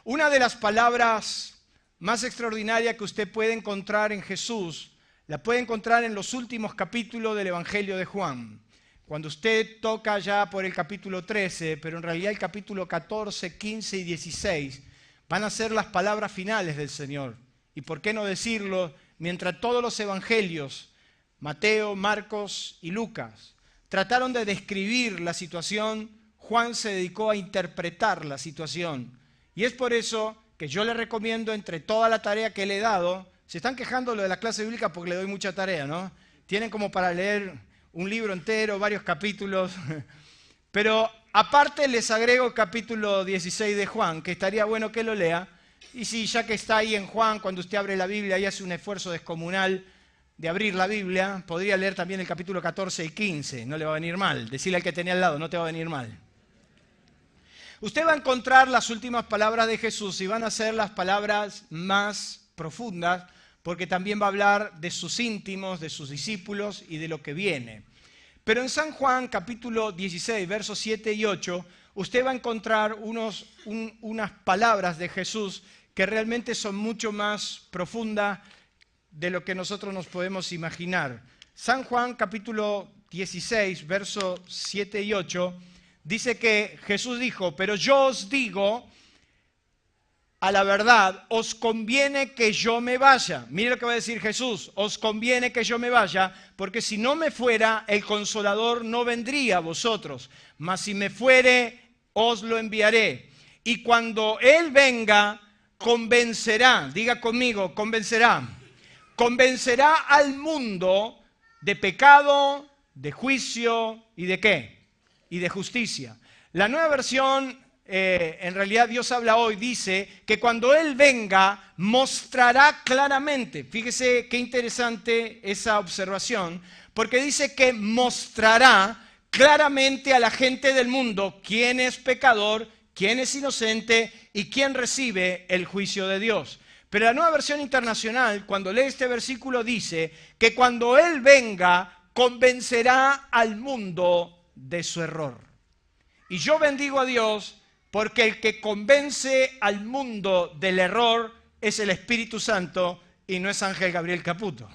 Una de las palabras más extraordinarias que usted puede encontrar en Jesús, la puede encontrar en los últimos capítulos del Evangelio de Juan. Cuando usted toca ya por el capítulo 13, pero en realidad el capítulo 14, 15 y 16 van a ser las palabras finales del Señor. Y por qué no decirlo, mientras todos los evangelios, Mateo, Marcos y Lucas, trataron de describir la situación, Juan se dedicó a interpretar la situación. Y es por eso que yo le recomiendo, entre toda la tarea que le he dado, se están quejando lo de la clase bíblica porque le doy mucha tarea, ¿no? Tienen como para leer un libro entero, varios capítulos, pero aparte les agrego el capítulo 16 de Juan, que estaría bueno que lo lea, y si ya que está ahí en Juan, cuando usted abre la Biblia y hace un esfuerzo descomunal de abrir la Biblia, podría leer también el capítulo 14 y 15, no le va a venir mal, decirle al que tenía al lado, no te va a venir mal. Usted va a encontrar las últimas palabras de Jesús y van a ser las palabras más profundas, porque también va a hablar de sus íntimos, de sus discípulos y de lo que viene. Pero en San Juan, capítulo 16, versos 7 y 8, usted va a encontrar unas palabras de Jesús que realmente son mucho más profundas de lo que nosotros nos podemos imaginar. San Juan, capítulo 16, versos 7 y 8, dice que Jesús dijo, pero yo os digo a la verdad, os conviene que yo me vaya. Mire lo que va a decir Jesús, os conviene que yo me vaya, porque si no me fuera, el Consolador no vendría a vosotros, mas si me fuere, os lo enviaré. Y cuando Él venga, convencerá, diga conmigo, convencerá al mundo de pecado, de juicio y de ¿qué? Y de justicia. La nueva versión, en realidad Dios habla hoy, dice que cuando Él venga mostrará claramente, fíjese qué interesante esa observación, porque dice que mostrará claramente a la gente del mundo quién es pecador, quién es inocente y quién recibe el juicio de Dios. Pero la nueva versión internacional, cuando lee este versículo, dice que cuando Él venga convencerá al mundo de su error. Y yo bendigo a Dios porque el que convence al mundo del error es el Espíritu Santo y no es Ángel Gabriel Caputo.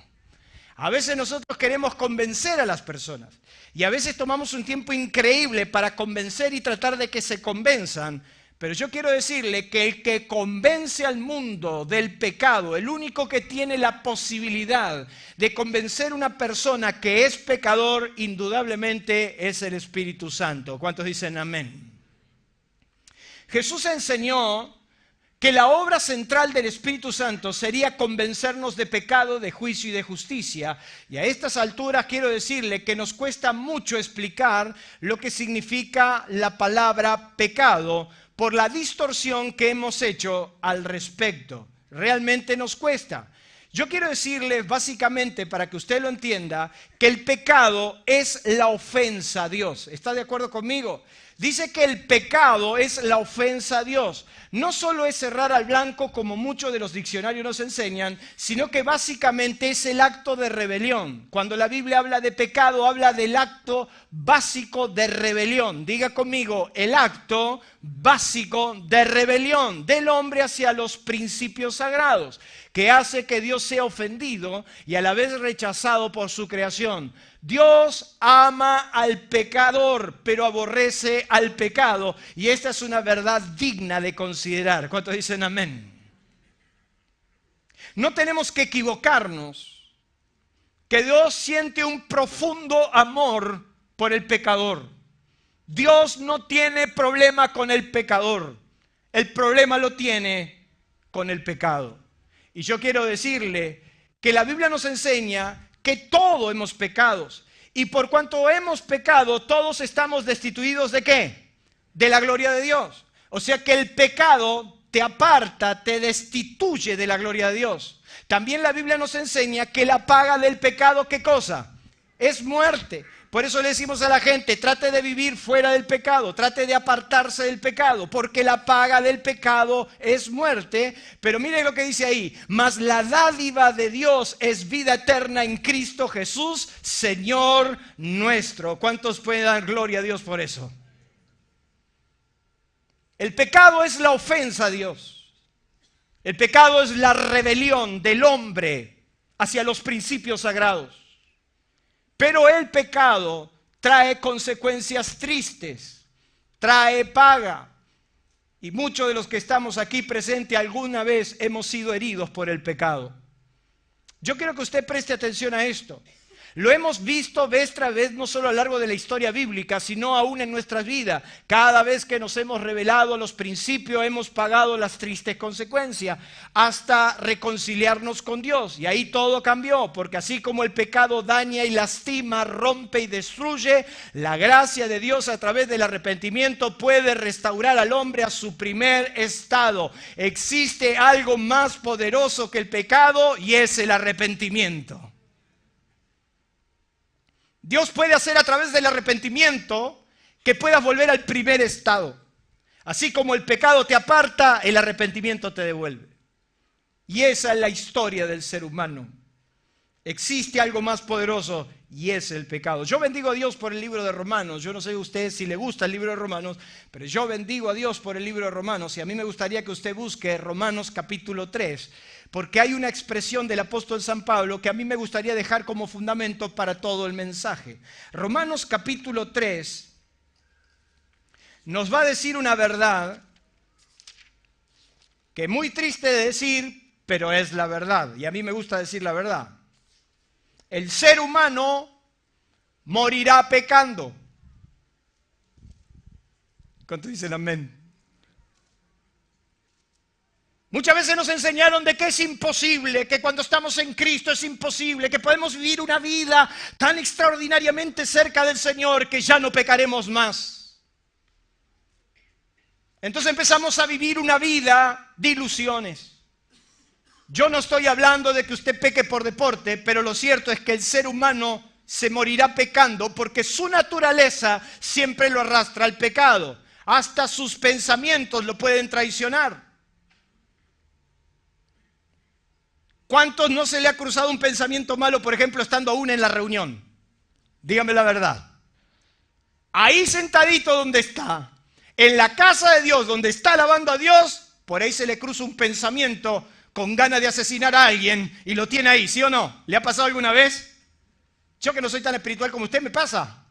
A veces nosotros queremos convencer a las personas y a veces tomamos un tiempo increíble para convencer y tratar de que se convenzan. Pero yo quiero decirle que el que convence al mundo del pecado, el único que tiene la posibilidad de convencer a una persona que es pecador, indudablemente es el Espíritu Santo. ¿Cuántos dicen amén? Jesús enseñó que la obra central del Espíritu Santo sería convencernos de pecado, de juicio y de justicia. Y a estas alturas quiero decirle que nos cuesta mucho explicar lo que significa la palabra pecado, por la distorsión que hemos hecho al respecto. Realmente nos cuesta. Yo quiero decirles básicamente, para que usted lo entienda, que el pecado es la ofensa a Dios. ¿Está de acuerdo conmigo? Dice que el pecado es la ofensa a Dios. No solo es errar al blanco, como muchos de los diccionarios nos enseñan, sino que básicamente es el acto de rebelión. Cuando la Biblia habla de pecado, habla del acto básico de rebelión. Diga conmigo, el acto básico de rebelión del hombre hacia los principios sagrados, que hace que Dios sea ofendido y a la vez rechazado por su creación. Dios ama al pecador, pero aborrece al pecado. Y esta es una verdad digna de considerar. ¿Cuántos dicen amén? No tenemos que equivocarnos que Dios siente un profundo amor por el pecador. Dios no tiene problema con el pecador. El problema lo tiene con el pecado. Y yo quiero decirle que la Biblia nos enseña que todos hemos pecado. Y por cuanto hemos pecado, todos estamos destituidos ¿de qué? De la gloria de Dios. O sea que el pecado te aparta, te destituye de la gloria de Dios. También la Biblia nos enseña que la paga del pecado, ¿qué cosa? Es muerte. Por eso le decimos a la gente, trate de vivir fuera del pecado, trate de apartarse del pecado, porque la paga del pecado es muerte. Pero mire lo que dice ahí, mas la dádiva de Dios es vida eterna en Cristo Jesús, Señor nuestro. ¿Cuántos pueden dar gloria a Dios por eso? El pecado es la ofensa a Dios. El pecado es la rebelión del hombre hacia los principios sagrados. Pero el pecado trae consecuencias tristes, trae paga. Y muchos de los que estamos aquí presentes alguna vez hemos sido heridos por el pecado. Yo quiero que usted preste atención a esto. Lo hemos visto vez tras vez, no solo a lo largo de la historia bíblica, sino aún en nuestras vidas. Cada vez que nos hemos revelado a los principios, hemos pagado las tristes consecuencias hasta reconciliarnos con Dios. Y ahí todo cambió, porque así como el pecado daña y lastima, rompe y destruye, la gracia de Dios a través del arrepentimiento puede restaurar al hombre a su primer estado. Existe algo más poderoso que el pecado y es el arrepentimiento. Dios puede hacer a través del arrepentimiento que puedas volver al primer estado. Así como el pecado te aparta, el arrepentimiento te devuelve. Y esa es la historia del ser humano. Existe algo más poderoso y es el pecado. Yo bendigo a Dios por el libro de Romanos. Yo no sé a usted si le gusta el libro de Romanos, pero yo bendigo a Dios por el libro de Romanos. Y a mí me gustaría que usted busque Romanos capítulo 3. Porque hay una expresión del apóstol San Pablo que a mí me gustaría dejar como fundamento para todo el mensaje. Romanos capítulo 3 nos va a decir una verdad que es muy triste de decir, pero es la verdad. Y a mí me gusta decir la verdad. El ser humano morirá pecando. ¿Cuántos dicen amén? Muchas veces nos enseñaron de que es imposible, que cuando estamos en Cristo es imposible, que podemos vivir una vida tan extraordinariamente cerca del Señor que ya no pecaremos más. Entonces empezamos a vivir una vida de ilusiones. Yo no estoy hablando de que usted peque por deporte, pero lo cierto es que el ser humano se morirá pecando porque su naturaleza siempre lo arrastra al pecado. Hasta sus pensamientos lo pueden traicionar. ¿Cuántos no se le ha cruzado un pensamiento malo, por ejemplo, estando aún en la reunión? Dígame la verdad. Ahí sentadito donde está, en la casa de Dios, donde está alabando a Dios, por ahí se le cruza un pensamiento con ganas de asesinar a alguien y lo tiene ahí, ¿sí o no? ¿Le ha pasado alguna vez? Yo que no soy tan espiritual como usted, me pasa.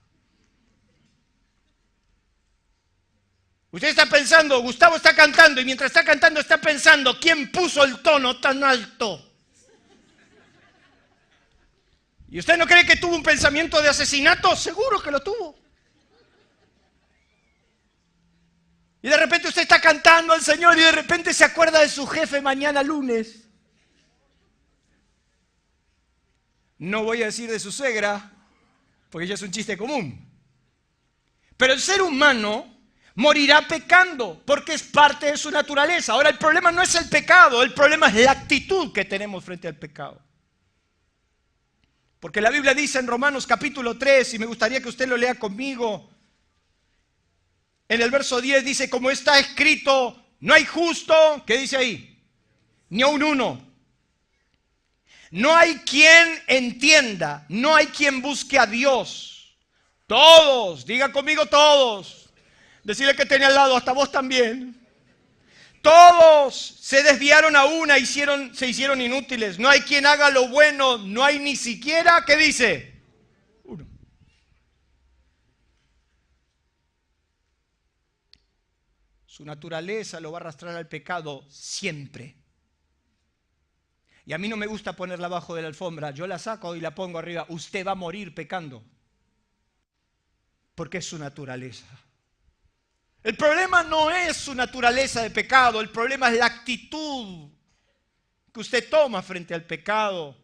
Usted está pensando, Gustavo está cantando y mientras está cantando está pensando, ¿quién puso el tono tan alto? ¿Y usted no cree que tuvo un pensamiento de asesinato? Seguro que lo tuvo. Y de repente usted está cantando al Señor y de repente se acuerda de su jefe mañana lunes. No voy a decir de su suegra, porque ya es un chiste común. Pero el ser humano morirá pecando, porque es parte de su naturaleza. Ahora, el problema no es el pecado, el problema es la actitud que tenemos frente al pecado. Porque la Biblia dice en Romanos capítulo 3, y me gustaría que usted lo lea conmigo, en el verso 10 dice, como está escrito, no hay justo, ¿qué dice ahí? Ni aun uno. No hay quien entienda, no hay quien busque a Dios. Todos, diga conmigo todos. Decirle que tenía al lado, hasta vos también. Todos se desviaron a una, se hicieron inútiles. No hay quien haga lo bueno, no hay ni siquiera, ¿qué dice? Uno. Su naturaleza lo va a arrastrar al pecado siempre. Y a mí no me gusta ponerla abajo de la alfombra. Yo la saco y la pongo arriba. Usted va a morir pecando. Porque es su naturaleza. El problema no es su naturaleza de pecado. El problema es la actitud que usted toma frente al pecado.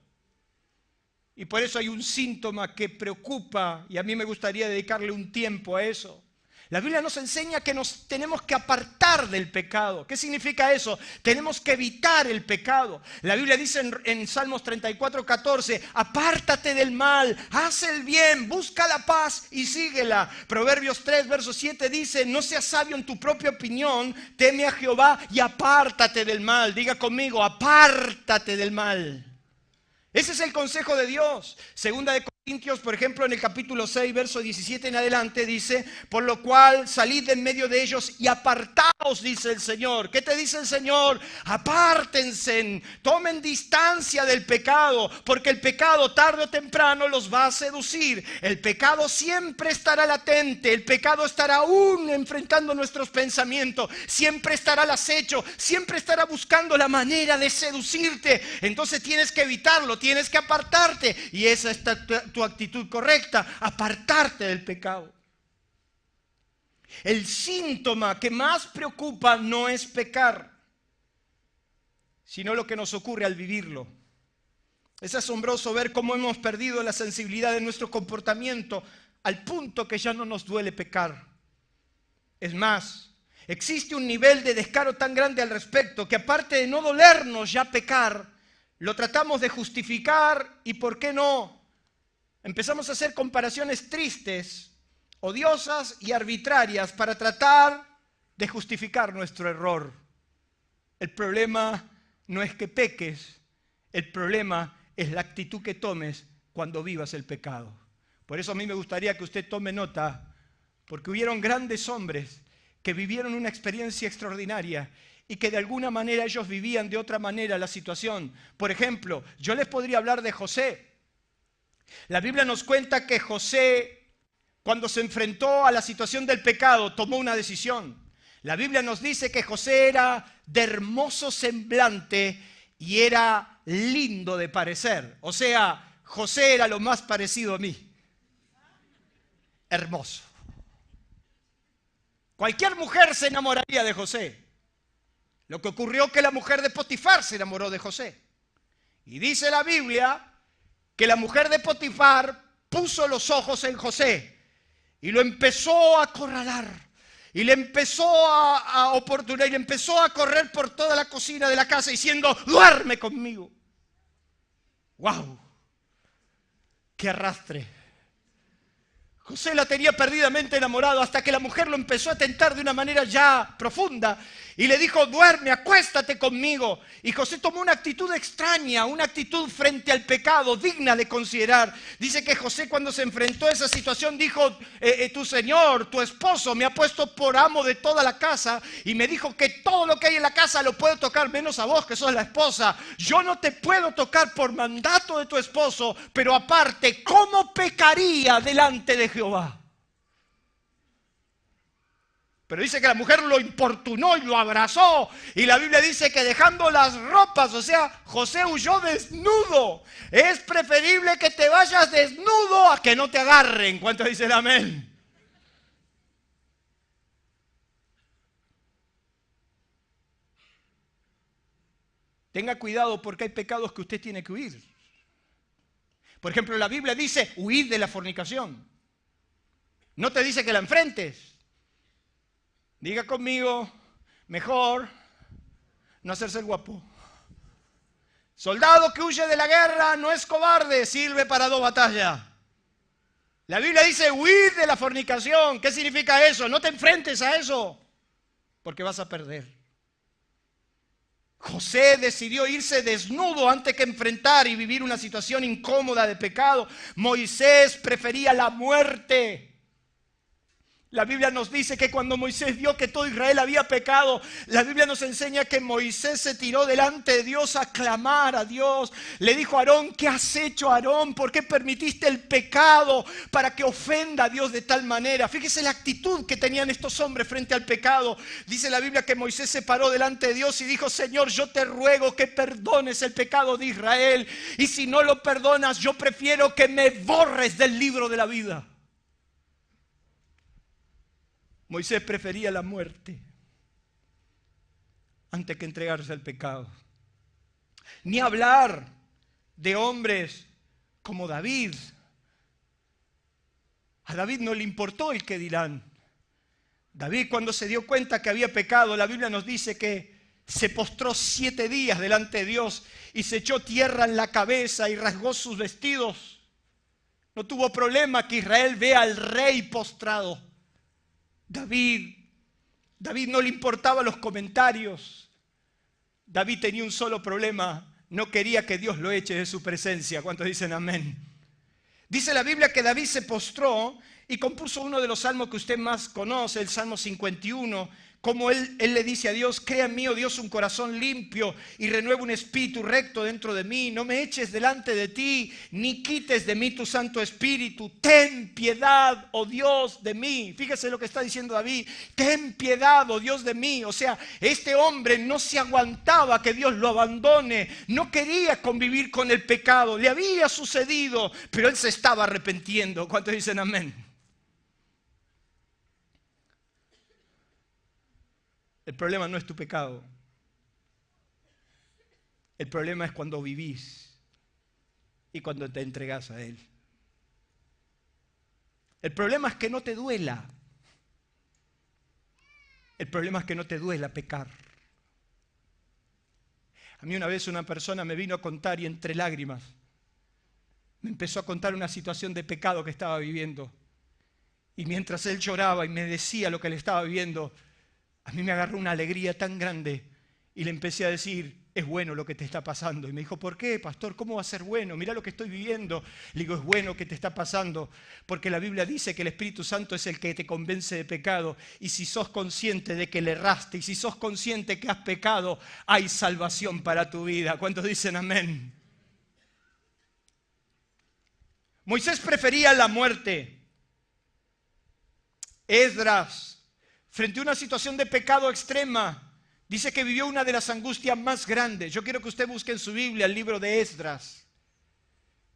Y por eso hay un síntoma que preocupa. Y a mí me gustaría dedicarle un tiempo a eso. La Biblia nos enseña que nos tenemos que apartar del pecado. ¿Qué significa eso? Tenemos que evitar el pecado. La Biblia dice en Salmos 34:14, apártate del mal, haz el bien, busca la paz y síguela. Proverbios 3, verso 7 dice, no seas sabio en tu propia opinión, teme a Jehová y apártate del mal. Diga conmigo, apártate del mal. Ese es el consejo de Dios. Segunda de Corintios, por ejemplo, en el capítulo 6, verso 17 en adelante, dice, por lo cual salid de en medio de ellos y apartaos, dice el Señor. ¿Qué te dice el Señor? Apártense, tomen distancia del pecado, porque el pecado tarde o temprano los va a seducir. El pecado siempre estará latente, el pecado estará aún enfrentando nuestros pensamientos, siempre estará al acecho, siempre estará buscando la manera de seducirte. Entonces tienes que evitarlo, tienes que apartarte, y esa es tu actitud correcta, apartarte del pecado. El síntoma que más preocupa no es pecar, sino lo que nos ocurre al vivirlo. Es asombroso ver cómo hemos perdido la sensibilidad de nuestro comportamiento al punto que ya no nos duele pecar. Es más, existe un nivel de descaro tan grande al respecto que aparte de no dolernos ya pecar, lo tratamos de justificar y, ¿por qué no?, empezamos a hacer comparaciones tristes, odiosas y arbitrarias para tratar de justificar nuestro error. El problema no es que peques, el problema es la actitud que tomes cuando vivas el pecado. Por eso a mí me gustaría que usted tome nota, porque hubieron grandes hombres que vivieron una experiencia extraordinaria y que de alguna manera ellos vivían de otra manera la situación. Por ejemplo, yo les podría hablar de José. La Biblia nos cuenta que José, cuando se enfrentó a la situación del pecado, tomó una decisión. La Biblia nos dice que José era de hermoso semblante y era lindo de parecer. O sea, José era lo más parecido a mí. Hermoso. Cualquier mujer se enamoraría de José. Lo que ocurrió es que la mujer de Potifar se enamoró de José. Y dice la Biblia que la mujer de Potifar puso los ojos en José y lo empezó a acorralar y le empezó a oportunar y le empezó a correr por toda la cocina de la casa diciendo, duerme conmigo. ¡Wow! ¡Qué arrastre! José la tenía perdidamente enamorado hasta que la mujer lo empezó a tentar de una manera ya profunda y le dijo, duerme, acuéstate conmigo. Y José tomó una actitud extraña, una actitud frente al pecado digna de considerar. Dice que José, cuando se enfrentó a esa situación, dijo, tu señor, tu esposo me ha puesto por amo de toda la casa y me dijo que todo lo que hay en la casa lo puedo tocar menos a vos, que sos la esposa. Yo no te puedo tocar por mandato de tu esposo, pero aparte, ¿cómo pecaría delante de Jehová? Pero dice que la mujer lo importunó y lo abrazó. Y la Biblia dice que dejando las ropas, o sea, José huyó desnudo. Es preferible que te vayas desnudo a que no te agarren. ¿Cuántos dicen amén? Tenga cuidado porque hay pecados que usted tiene que huir. Por ejemplo, la Biblia dice, huid de la fornicación. No te dice que la enfrentes. Diga conmigo, mejor no hacerse el guapo. Soldado que huye de la guerra no es cobarde, sirve para 2 batallas. La Biblia dice, huid de la fornicación. ¿Qué significa eso? No te enfrentes a eso, porque vas a perder. José decidió irse desnudo antes que enfrentar y vivir una situación incómoda de pecado. Moisés prefería la muerte. La Biblia nos dice que cuando Moisés vio que todo Israel había pecado, la Biblia nos enseña que Moisés se tiró delante de Dios a clamar a Dios. Le dijo a Aarón, ¿qué has hecho, Aarón? ¿Por qué permitiste el pecado para que ofenda a Dios de tal manera? Fíjese la actitud que tenían estos hombres frente al pecado. Dice la Biblia que Moisés se paró delante de Dios y dijo, Señor, yo te ruego que perdones el pecado de Israel. Y si no lo perdonas, yo prefiero que me borres del libro de la vida. Moisés prefería la muerte antes que entregarse al pecado. Ni hablar de hombres como David. A David no le importó el que dirán. David, cuando se dio cuenta que había pecado, la Biblia nos dice que se postró 7 días delante de Dios y se echó tierra en la cabeza y rasgó sus vestidos. No tuvo problema que Israel vea al rey postrado. David no le importaban los comentarios. David tenía un solo problema: no quería que Dios lo eche de su presencia. ¿Cuántos dicen amén? Dice la Biblia que David se postró y compuso uno de los salmos que usted más conoce, el Salmo 51, como él le dice a Dios: crea en mí, oh Dios, un corazón limpio y renueva un espíritu recto dentro de mí. No me eches delante de ti, ni quites de mí tu Santo Espíritu. Ten piedad, oh Dios, de mí. Fíjese lo que está diciendo David: ten piedad, oh Dios, de mí. O sea, este hombre no se aguantaba que Dios lo abandone. No quería convivir con el pecado. Le había sucedido, pero él se estaba arrepintiendo. ¿Cuántos dicen amén? El problema no es tu pecado. El problema es cuando vivís y cuando te entregás a Él. El problema es que no te duela. El problema es que no te duela pecar. A mí una vez una persona me vino a contar, y entre lágrimas me empezó a contar una situación de pecado que estaba viviendo. Y mientras él lloraba y me decía lo que le estaba viviendo, a mí me agarró una alegría tan grande y le empecé a decir: es bueno lo que te está pasando. Y me dijo: ¿por qué, pastor? ¿Cómo va a ser bueno? Mirá lo que estoy viviendo. Le digo: es bueno que te está pasando, porque la Biblia dice que el Espíritu Santo es el que te convence de pecado. Y si sos consciente de que le erraste, y si sos consciente que has pecado, hay salvación para tu vida. ¿Cuántos dicen amén? Moisés prefería la muerte. Esdras, frente a una situación de pecado extrema, dice que vivió una de las angustias más grandes. Yo quiero que usted busque en su Biblia el libro de Esdras.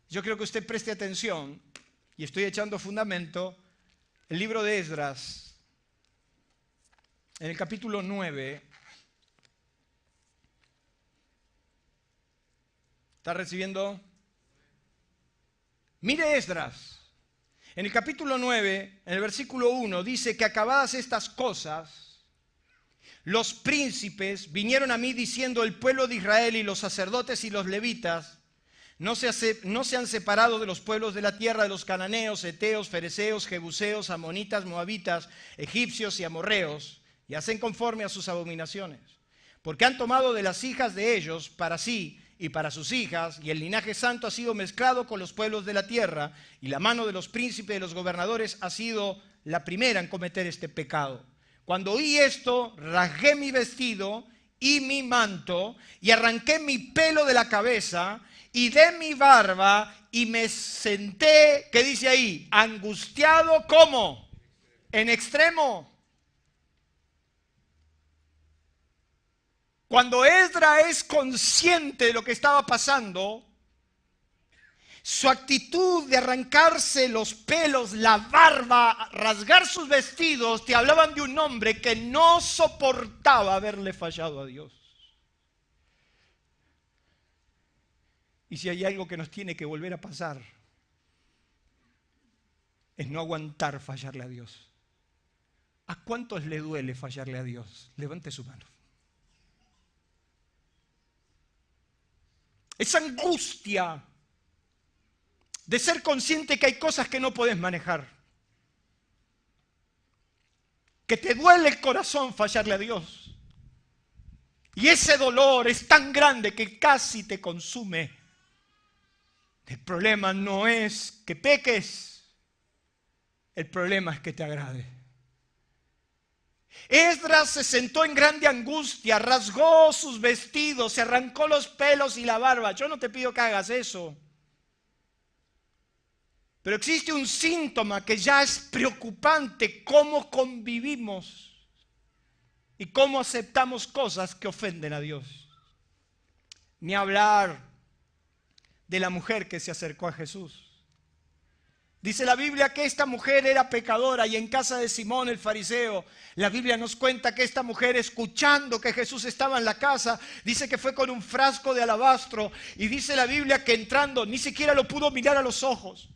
Yo quiero que usted preste atención, y estoy echando fundamento. El libro de Esdras, en el capítulo 9. ¿Está recibiendo? Mire Esdras. En el capítulo 9, en el versículo 1, dice que acabadas estas cosas, los príncipes vinieron a mí diciendo: el pueblo de Israel y los sacerdotes y los levitas no se han separado de los pueblos de la tierra de los cananeos, heteos, fereceos, jebuseos, amonitas, moabitas, egipcios y amorreos, y hacen conforme a sus abominaciones. Porque han tomado de las hijas de ellos para sí y para sus hijas, y el linaje santo ha sido mezclado con los pueblos de la tierra, y la mano de los príncipes y de los gobernadores ha sido la primera en cometer este pecado. Cuando oí esto, rasgué mi vestido y mi manto, y arranqué mi pelo de la cabeza, y de mi barba, y me senté, ¿qué dice ahí? Angustiado, ¿cómo? En extremo. Cuando Esdras es consciente de lo que estaba pasando, su actitud de arrancarse los pelos, la barba, rasgar sus vestidos, te hablaban de un hombre que no soportaba haberle fallado a Dios. Y si hay algo que nos tiene que volver a pasar, es no aguantar fallarle a Dios. ¿A cuántos le duele fallarle a Dios? Levante su mano. Esa angustia de ser consciente que hay cosas que no podés manejar, que te duele el corazón fallarle a Dios, y ese dolor es tan grande que casi te consume. El problema no es que peques, el problema es que te agrade. Esdras se sentó en grande angustia, rasgó sus vestidos, se arrancó los pelos y la barba. Yo no te pido que hagas eso, pero existe un síntoma que ya es preocupante: cómo convivimos y cómo aceptamos cosas que ofenden a Dios. Ni hablar de la mujer que se acercó a Jesús. Dice la Biblia que esta mujer era pecadora, y en casa de Simón el fariseo, la Biblia nos cuenta que esta mujer, escuchando que Jesús estaba en la casa, dice que fue con un frasco de alabastro, y dice la Biblia que entrando ni siquiera lo pudo mirar a los ojos.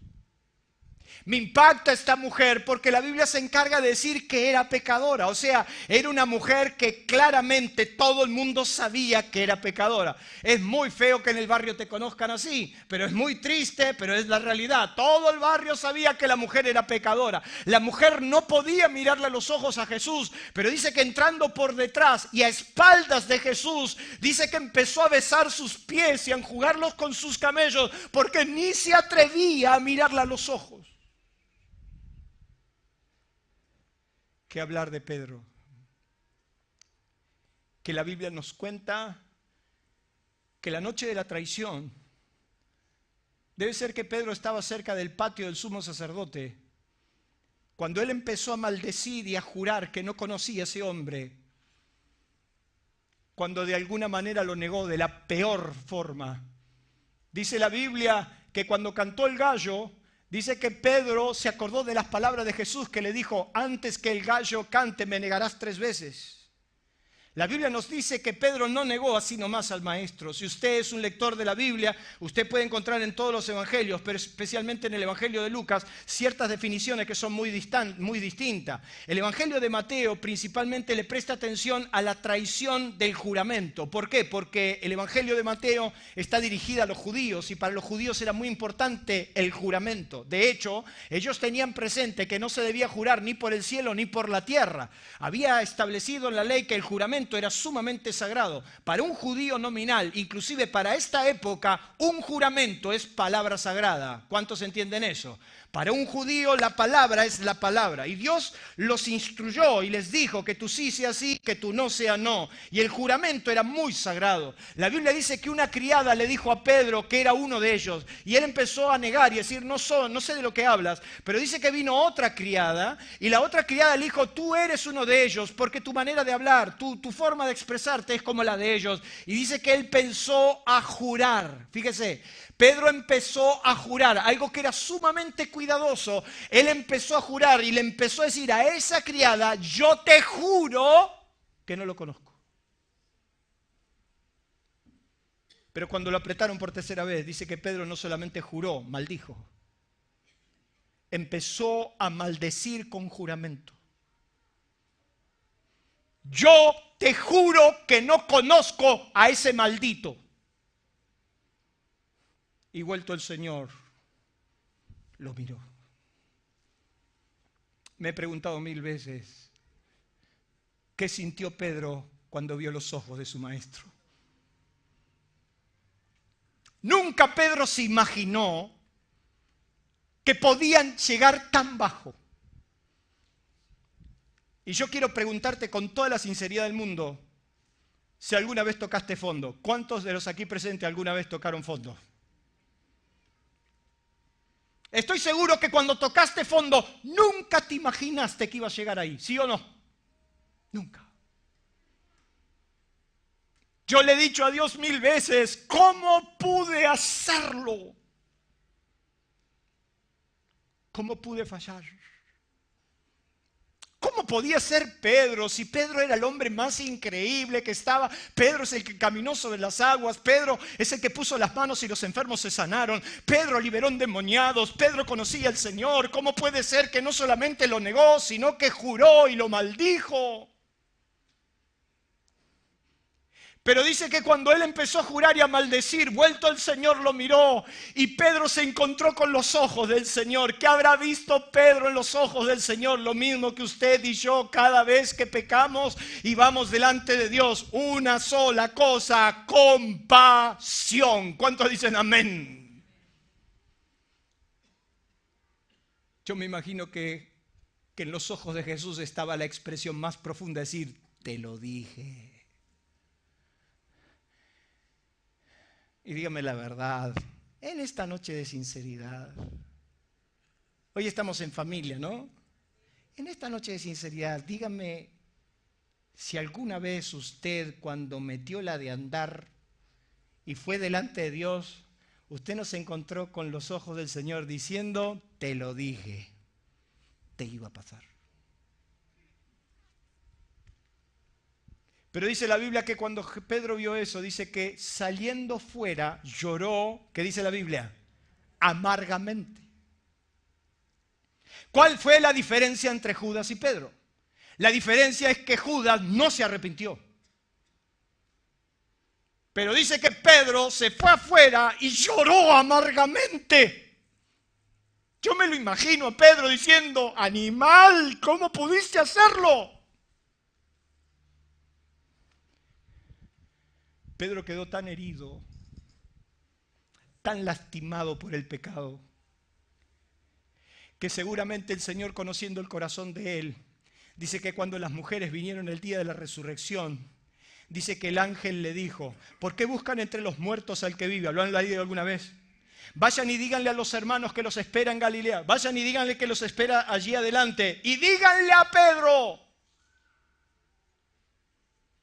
Me impacta esta mujer porque la Biblia se encarga de decir que era pecadora. O sea, era una mujer que claramente todo el mundo sabía que era pecadora. Es muy feo que en el barrio te conozcan así, pero es muy triste, pero es la realidad. Todo el barrio sabía que la mujer era pecadora. La mujer no podía mirarle a los ojos a Jesús, pero dice que entrando por detrás y a espaldas de Jesús, dice que empezó a besar sus pies y a enjugarlos con sus camellos, porque ni se atrevía a mirarle a los ojos. ¿Qué hablar de Pedro? Que la Biblia nos cuenta que la noche de la traición, debe ser que Pedro estaba cerca del patio del sumo sacerdote, cuando él empezó a maldecir y a jurar que no conocía a ese hombre, cuando de alguna manera lo negó de la peor forma. Dice la Biblia que cuando cantó el gallo, dice que Pedro se acordó de las palabras de Jesús que le dijo: antes que el gallo cante me negarás 3 veces. La Biblia nos dice que Pedro no negó así nomás al maestro. Si usted es un lector de la Biblia, usted puede encontrar en todos los evangelios, pero especialmente en el evangelio de Lucas, ciertas definiciones que son muy distintas. El evangelio de Mateo principalmente le presta atención a la traición del juramento. ¿Por qué? Porque el evangelio de Mateo está dirigido a los judíos y para los judíos era muy importante el juramento. De hecho, ellos tenían presente que no se debía jurar ni por el cielo ni por la tierra. Había establecido en la ley que el juramento era sumamente sagrado. Para un judío nominal, inclusive para esta época, un juramento es palabra sagrada. ¿Cuántos entienden eso? Para un judío la palabra es la palabra. Y Dios los instruyó y les dijo que tú sí sea sí, que tú no sea no. Y el juramento era muy sagrado. La Biblia dice que una criada le dijo a Pedro que era uno de ellos. Y él empezó a negar y a decir: no sé de lo que hablas. Pero dice que vino otra criada y la otra criada le dijo: tú eres uno de ellos porque tu manera de hablar, tu forma de expresarte es como la de ellos. Y dice que él pensó a jurar. Fíjese, Pedro empezó a jurar, algo que era sumamente cuidadoso. Él empezó a jurar y le empezó a decir a esa criada: yo te juro que no lo conozco. Pero cuando lo apretaron por tercera vez, dice que Pedro no solamente juró, maldijo. Empezó a maldecir con juramento. Yo te juro que no conozco a ese maldito. Y vuelto el Señor, lo miró. Me he preguntado 1000 veces, ¿qué sintió Pedro cuando vio los ojos de su maestro? Nunca Pedro se imaginó que podían llegar tan bajo. Y yo quiero preguntarte con toda la sinceridad del mundo, si alguna vez tocaste fondo. ¿Cuántos de los aquí presentes alguna vez tocaron fondo? Estoy seguro que cuando tocaste fondo, nunca te imaginaste que iba a llegar ahí, ¿sí o no? Nunca. Yo le he dicho a Dios 1000 veces: ¿cómo pude hacerlo? ¿Cómo pude fallar? ¿Cómo podía ser Pedro si Pedro era el hombre más increíble que estaba? Pedro es el que caminó sobre las aguas. Pedro es el que puso las manos y los enfermos se sanaron. Pedro liberó endemoniados. Pedro conocía al Señor. ¿Cómo puede ser que no solamente lo negó, sino que juró y lo maldijo? Pero dice que cuando él empezó a jurar y a maldecir, vuelto el Señor lo miró y Pedro se encontró con los ojos del Señor. ¿Qué habrá visto Pedro en los ojos del Señor? Lo mismo que usted y yo cada vez que pecamos y vamos delante de Dios. Una sola cosa: compasión. ¿Cuántos dicen amén? Yo me imagino que en los ojos de Jesús estaba la expresión más profunda, decir: te lo dije. Y dígame la verdad, en esta noche de sinceridad, hoy estamos en familia, ¿no? En esta noche de sinceridad, dígame si alguna vez usted, cuando metió la de andar y fue delante de Dios, usted no se encontró con los ojos del Señor diciendo: te lo dije, te iba a pasar. Pero dice la Biblia que cuando Pedro vio eso, dice que saliendo fuera lloró, ¿qué dice la Biblia? Amargamente. ¿Cuál fue la diferencia entre Judas y Pedro? La diferencia es que Judas no se arrepintió. Pero dice que Pedro se fue afuera y lloró amargamente. Yo me lo imagino a Pedro diciendo, animal, ¿cómo pudiste hacerlo? Pedro quedó tan herido, tan lastimado por el pecado, que seguramente el Señor, conociendo el corazón de él, dice que cuando las mujeres vinieron el día de la resurrección, dice que el ángel le dijo, ¿por qué buscan entre los muertos al que vive? ¿Lo han leído alguna vez? Vayan y díganle a los hermanos que los espera en Galilea. Vayan y díganle que los espera allí adelante. Y díganle a Pedro.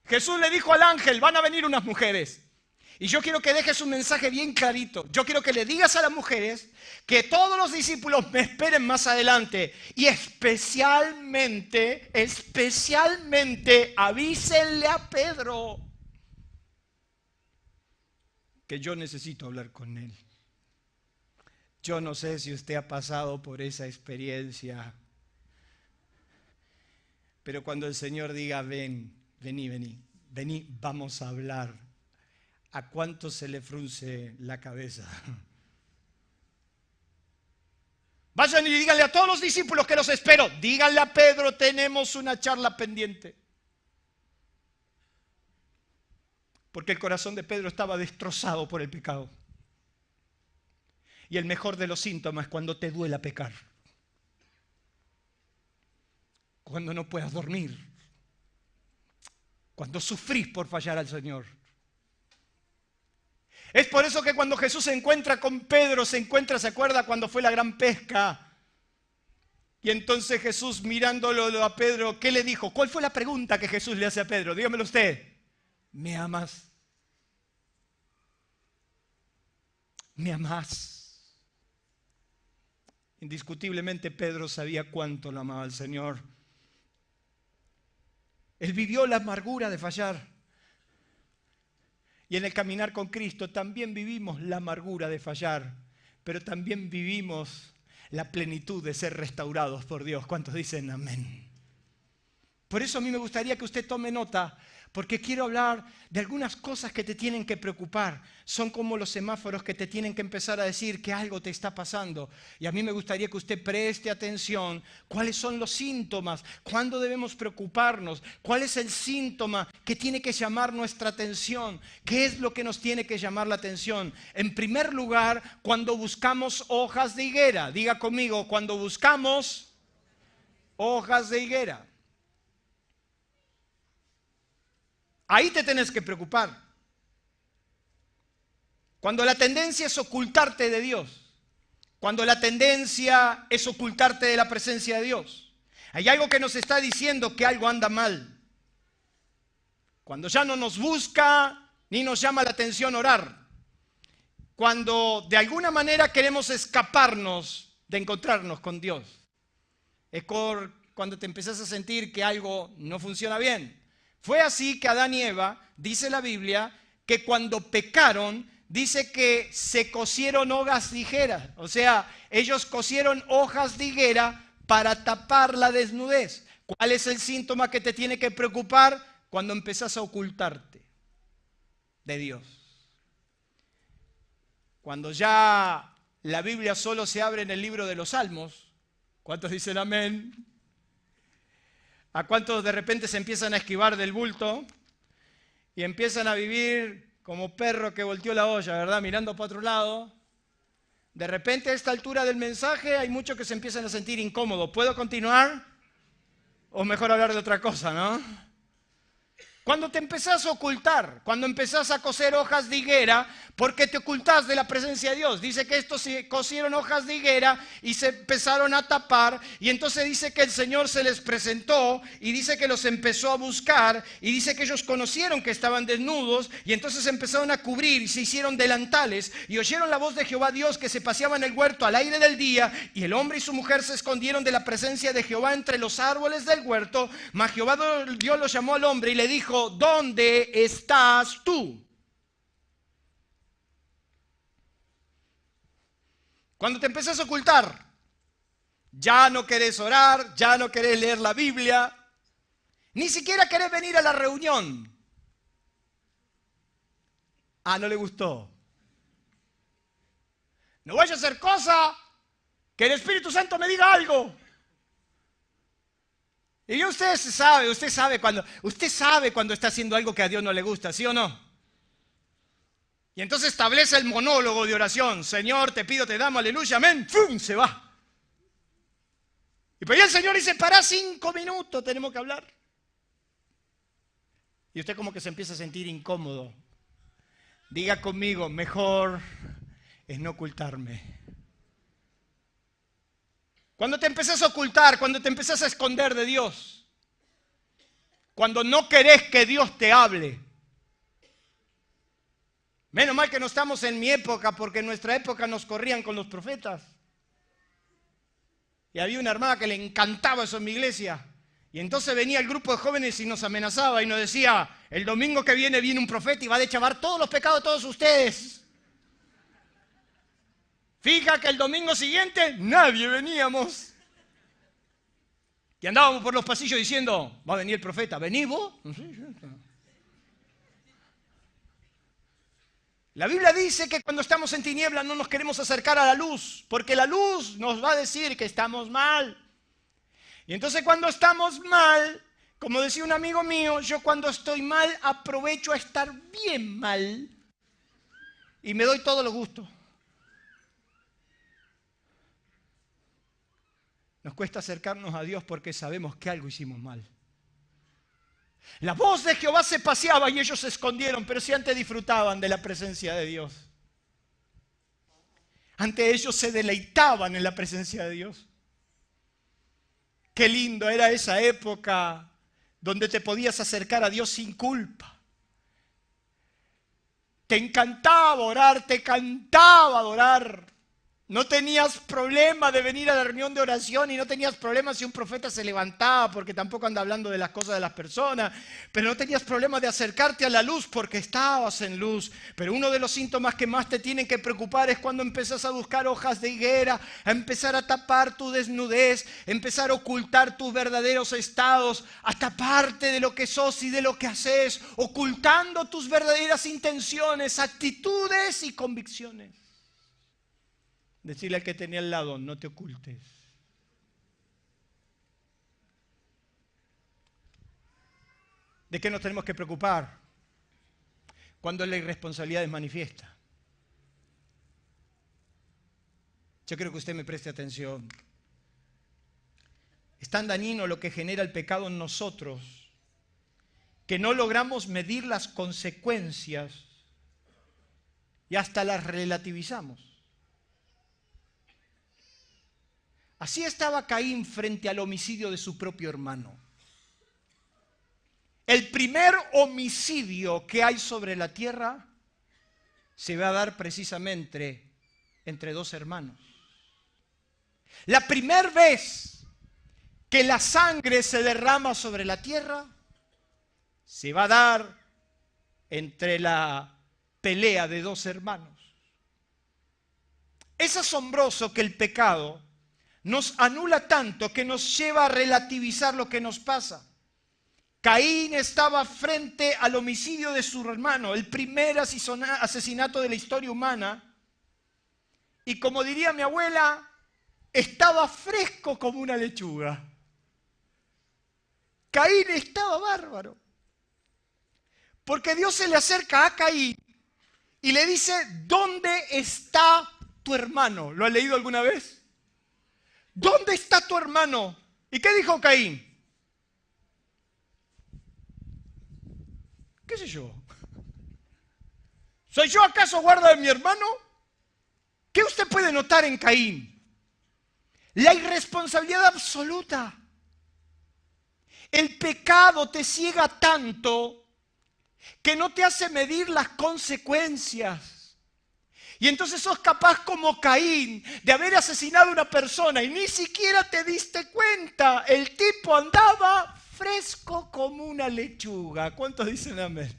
Jesús le dijo al ángel, van a venir unas mujeres. Y yo quiero que dejes un mensaje bien clarito. Yo quiero que le digas a las mujeres que todos los discípulos me esperen más adelante. Y especialmente avísenle a Pedro que yo necesito hablar con él. Yo no sé si usted ha pasado por esa experiencia, pero cuando el Señor diga, vení, vamos a hablar, ¿a cuánto se le frunce la cabeza? Vayan y díganle a todos los discípulos que los espero. Díganle a Pedro, tenemos una charla pendiente. Porque el corazón de Pedro estaba destrozado por el pecado. Y el mejor de los síntomas es cuando te duela pecar. Cuando no puedas dormir. Cuando sufrís por fallar al Señor. Es por eso que cuando Jesús se encuentra con Pedro, ¿se acuerda cuando fue la gran pesca? Y entonces Jesús, mirándolo a Pedro, ¿qué le dijo? ¿Cuál fue la pregunta que Jesús le hace a Pedro? Dígamelo usted. ¿Me amas? ¿Me amás? Indiscutiblemente Pedro sabía cuánto lo amaba el Señor. Él vivió la amargura de fallar. Y en el caminar con Cristo también vivimos la amargura de fallar, pero también vivimos la plenitud de ser restaurados por Dios. ¿Cuántos dicen amén? Por eso a mí me gustaría que usted tome nota, porque quiero hablar de algunas cosas que te tienen que preocupar. Son como los semáforos que te tienen que empezar a decir que algo te está pasando. Y a mí me gustaría que usted preste atención. ¿Cuáles son los síntomas? ¿Cuándo debemos preocuparnos? ¿Cuál es el síntoma que tiene que llamar nuestra atención? ¿Qué es lo que nos tiene que llamar la atención? En primer lugar, cuando buscamos hojas de higuera. Diga conmigo, cuando buscamos hojas de higuera. Ahí te tenés que preocupar. Cuando la tendencia es ocultarte de Dios, cuando la tendencia es ocultarte de la presencia de Dios, hay algo que nos está diciendo que algo anda mal. Cuando ya no nos busca ni nos llama la atención orar. Cuando de alguna manera queremos escaparnos de encontrarnos con Dios. Es cuando te empezás a sentir que algo no funciona bien. Fue así que Adán y Eva, dice la Biblia, que cuando pecaron, dice que se cosieron hojas de higuera. O sea, ellos cosieron hojas de higuera para tapar la desnudez. ¿Cuál es el síntoma que te tiene que preocupar? Cuando empezás a ocultarte de Dios. Cuando ya la Biblia solo se abre en el libro de los Salmos. ¿Cuántos dicen amén? ¿A cuántos de repente se empiezan a esquivar del bulto y empiezan a vivir como perro que volteó la olla, ¿verdad? Mirando para otro lado. De repente a esta altura del mensaje hay muchos que se empiezan a sentir incómodos. ¿Puedo continuar? O mejor hablar de otra cosa, ¿no? Cuando te empezás a ocultar, cuando empezás a coser hojas de higuera, porque te ocultás de la presencia de Dios. Dice que estos se cosieron hojas de higuera y se empezaron a tapar, y entonces dice que el Señor se les presentó y dice que los empezó a buscar, y dice que ellos conocieron que estaban desnudos y entonces empezaron a cubrir y se hicieron delantales y oyeron la voz de Jehová Dios que se paseaba en el huerto al aire del día, y el hombre y su mujer se escondieron de la presencia de Jehová entre los árboles del huerto. Mas Jehová Dios los llamó al hombre y le dijo: ¿dónde estás tú? Cuando te empezás a ocultar, Ya no querés orar, ya no querés leer la Biblia, ni siquiera querés venir a la reunión. Ah, no le gustó. No vaya a hacer cosa que el Espíritu Santo me diga algo. Y usted sabe cuando está haciendo algo que a Dios no le gusta, ¿sí o no? Y entonces establece el monólogo de oración. Señor, te pido, te damos, aleluya, amén. ¡Fum! Se va. Y pues ya el Señor dice, pará 5 minutos, tenemos que hablar. Y usted como que se empieza a sentir incómodo. Diga conmigo, mejor es no ocultarme. Cuando te empezás a ocultar, cuando te empezás a esconder de Dios, cuando no querés que Dios te hable. Menos mal que no estamos en mi época, porque en nuestra época nos corrían con los profetas. Y había una hermana que le encantaba eso en mi iglesia. Y entonces venía el grupo de jóvenes y nos amenazaba y nos decía, el domingo que viene un profeta y va a dechavar todos los pecados de todos ustedes. Fija que el domingo siguiente nadie veníamos. Y andábamos por los pasillos diciendo, va a venir el profeta, ¿venís vos? No sé, yo no. La Biblia dice que cuando estamos en tinieblas no nos queremos acercar a la luz, porque la luz nos va a decir que estamos mal. Y entonces cuando estamos mal, como decía un amigo mío, yo cuando estoy mal aprovecho a estar bien mal y me doy todos los gustos. Nos cuesta acercarnos a Dios porque sabemos que algo hicimos mal. La voz de Jehová se paseaba y ellos se escondieron, pero si antes disfrutaban de la presencia de Dios. Antes ellos se deleitaban en la presencia de Dios. Qué lindo era esa época donde te podías acercar a Dios sin culpa. Te encantaba orar, te cantaba adorar. No tenías problema de venir a la reunión de oración y no tenías problema si un profeta se levantaba, porque tampoco anda hablando de las cosas de las personas, pero no tenías problema de acercarte a la luz porque estabas en luz. Pero uno de los síntomas que más te tienen que preocupar es cuando empezás a buscar hojas de higuera, a empezar a tapar tu desnudez, empezar a ocultar tus verdaderos estados, a taparte de lo que sos y de lo que haces, ocultando tus verdaderas intenciones, actitudes y convicciones. Decirle al que tenía al lado, no te ocultes. ¿De qué nos tenemos que preocupar? Cuando la irresponsabilidad es manifiesta. Yo creo que usted me preste atención. Es tan dañino lo que genera el pecado en nosotros que no logramos medir las consecuencias y hasta las relativizamos. Así estaba Caín frente al homicidio de su propio hermano. El primer homicidio que hay sobre la tierra se va a dar precisamente entre dos hermanos. La primera vez que la sangre se derrama sobre la tierra se va a dar entre la pelea de dos hermanos. Es asombroso que el pecado nos anula tanto que nos lleva a relativizar lo que nos pasa. Caín estaba frente al homicidio de su hermano, el primer asesinato de la historia humana. Y como diría mi abuela, estaba fresco como una lechuga. Caín estaba bárbaro. Porque Dios se le acerca a Caín y le dice, ¿dónde está tu hermano? ¿Lo has leído alguna vez? ¿Dónde está tu hermano? ¿Y qué dijo Caín? ¿Qué sé yo? ¿Soy yo acaso guarda de mi hermano? ¿Qué usted puede notar en Caín? La irresponsabilidad absoluta. El pecado te ciega tanto que no te hace medir las consecuencias. Y entonces sos capaz como Caín de haber asesinado a una persona y ni siquiera te diste cuenta. El tipo andaba fresco como una lechuga. ¿Cuántos dicen amén?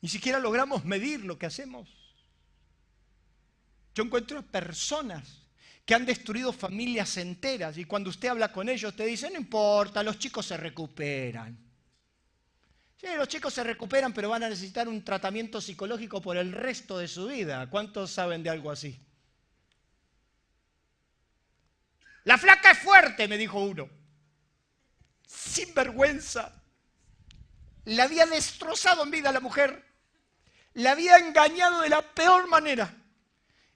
Ni siquiera logramos medir lo que hacemos. Yo encuentro personas que han destruido familias enteras y cuando usted habla con ellos te dicen, no importa, los chicos se recuperan. Sí, los chicos se recuperan, pero van a necesitar un tratamiento psicológico por el resto de su vida. ¿Cuántos saben de algo así? La flaca es fuerte, me dijo uno. Sin vergüenza. Le había destrozado en vida a la mujer. La había engañado de la peor manera.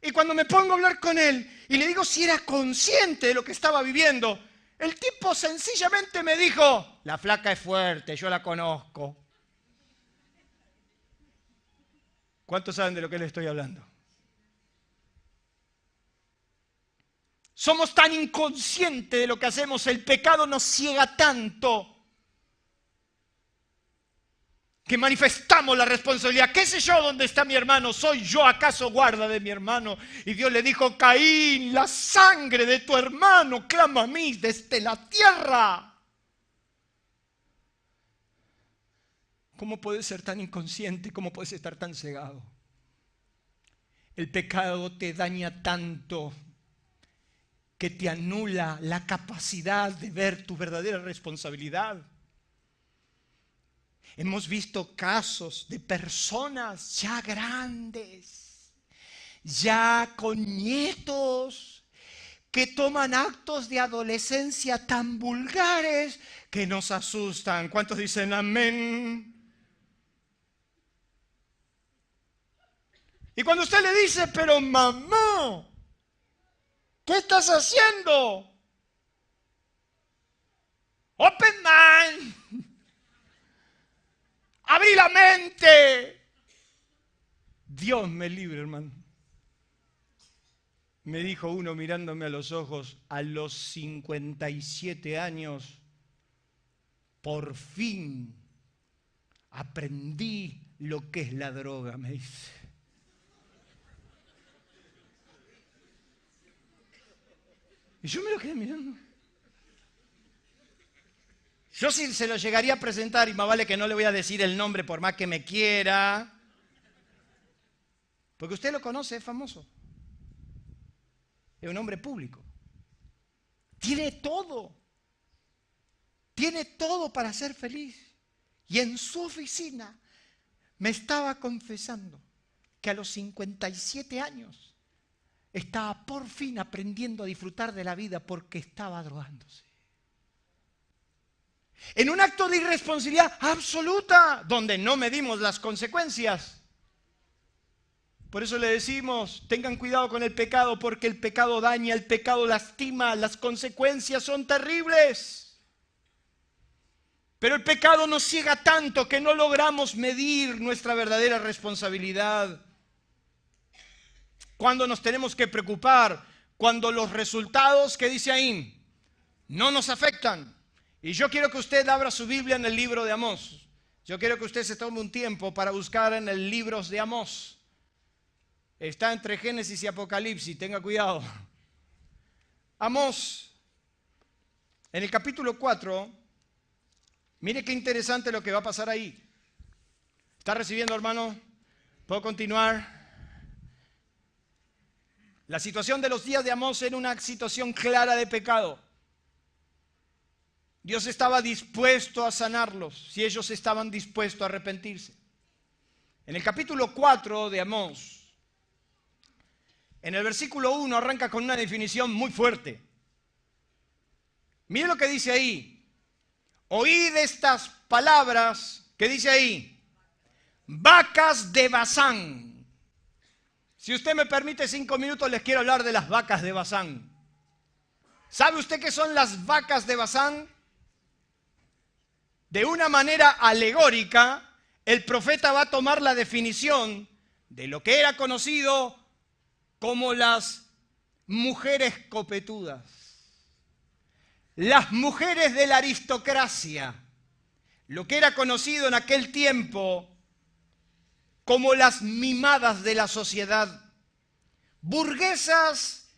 Y cuando me pongo a hablar con él y le digo si era consciente de lo que estaba viviendo, el tipo sencillamente me dijo, la flaca es fuerte, yo la conozco. ¿Cuántos saben de lo que le estoy hablando? Somos tan inconscientes de lo que hacemos, el pecado nos ciega tanto que manifestamos la responsabilidad. ¿Qué sé yo dónde está mi hermano? ¿Soy yo acaso guarda de mi hermano? Y Dios le dijo, Caín, la sangre de tu hermano clama a mí desde la tierra. ¿Cómo puedes ser tan inconsciente? ¿Cómo puedes estar tan cegado? El pecado te daña tanto que te anula la capacidad de ver tu verdadera responsabilidad. Hemos visto casos de personas ya grandes, ya con nietos, que toman actos de adolescencia tan vulgares que nos asustan. ¿Cuántos dicen amén? Y cuando usted le dice, pero mamá, ¿qué estás haciendo? Open mind. Abrí la mente. Dios me libre, hermano. Me dijo uno mirándome a los ojos, a los 57 años, por fin aprendí lo que es la droga, me dice. Y yo me lo quedé mirando. Yo sí se lo llegaría a presentar y más vale que no le voy a decir el nombre por más que me quiera. Porque usted lo conoce, es famoso. Es un hombre público. Tiene todo. Tiene todo para ser feliz. Y en su oficina me estaba confesando que a los 57 años estaba por fin aprendiendo a disfrutar de la vida porque estaba drogándose. En un acto de irresponsabilidad absoluta, donde no medimos las consecuencias. Por eso le decimos, tengan cuidado con el pecado, porque el pecado daña, el pecado lastima, las consecuencias son terribles. Pero el pecado nos ciega tanto que no logramos medir nuestra verdadera responsabilidad. Cuando nos tenemos que preocupar, cuando los resultados que dice ahí no nos afectan. Y yo quiero que usted abra su Biblia en el libro de Amós. Yo quiero que usted se tome un tiempo para buscar en el libro de Amós. Está entre Génesis y Apocalipsis, tenga cuidado. Amós, en el capítulo 4, mire qué interesante lo que va a pasar ahí. ¿Está recibiendo, hermano? ¿Puedo continuar? La situación de los días de Amós era una situación clara de pecado. Dios estaba dispuesto a sanarlos si ellos estaban dispuestos a arrepentirse. En el capítulo 4 de Amós, en el versículo 1 arranca con una definición muy fuerte. Mire lo que dice ahí. Oíd estas palabras que dice ahí. Vacas de Basán. Si usted me permite 5 minutos, les quiero hablar de las vacas de Basán. ¿Sabe usted qué son las vacas de Basán? De una manera alegórica, el profeta va a tomar la definición de lo que era conocido como las mujeres copetudas. Las mujeres de la aristocracia, lo que era conocido en aquel tiempo como las mimadas de la sociedad, burguesas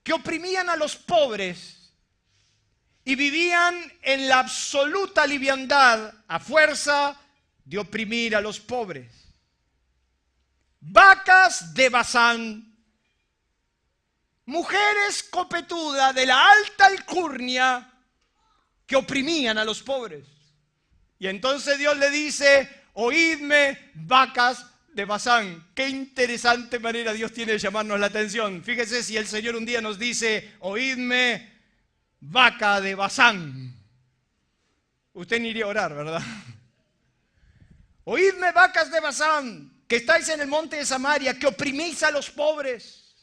que oprimían a los pobres y vivían en la absoluta liviandad a fuerza de oprimir a los pobres. vacas de Basán, mujeres copetudas de la alta alcurnia que oprimían a los pobres. Y entonces Dios le dice, oídme, vacas de Basán. Qué interesante manera Dios tiene de llamarnos la atención. Fíjese si el Señor un día nos dice, oídme, vaca de Basán. Usted ni iría a orar, ¿verdad? Oídme, vacas de Basán, que estáis en el monte de Samaria, que oprimís a los pobres.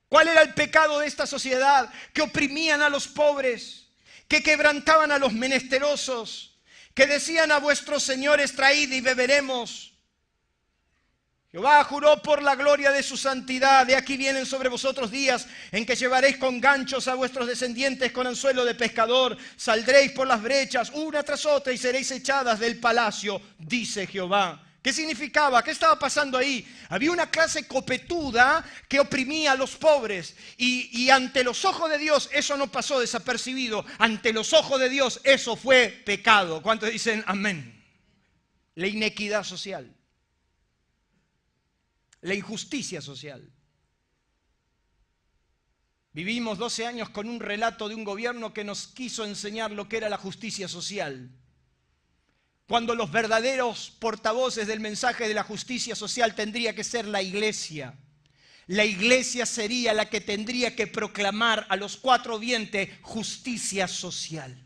¿Cuál era el pecado de esta sociedad? Que oprimían a los pobres, que quebrantaban a los menesterosos, que decían a vuestros señores, traíd y beberemos. Jehová juró por la gloria de su santidad, de aquí vienen sobre vosotros días en que llevaréis con ganchos a vuestros descendientes con anzuelo de pescador, saldréis por las brechas una tras otra y seréis echadas del palacio, dice Jehová. ¿Qué significaba? ¿Qué estaba pasando ahí? Había una clase copetuda que oprimía a los pobres y ante los ojos de Dios eso no pasó desapercibido, ante los ojos de Dios eso fue pecado. ¿Cuántos dicen amén? La inequidad social. La injusticia social. Vivimos 12 años con un relato de un gobierno que nos quiso enseñar lo que era la justicia social. Cuando los verdaderos portavoces del mensaje de la justicia social tendría que ser la iglesia. La iglesia sería la que tendría que proclamar a los cuatro vientos justicia social.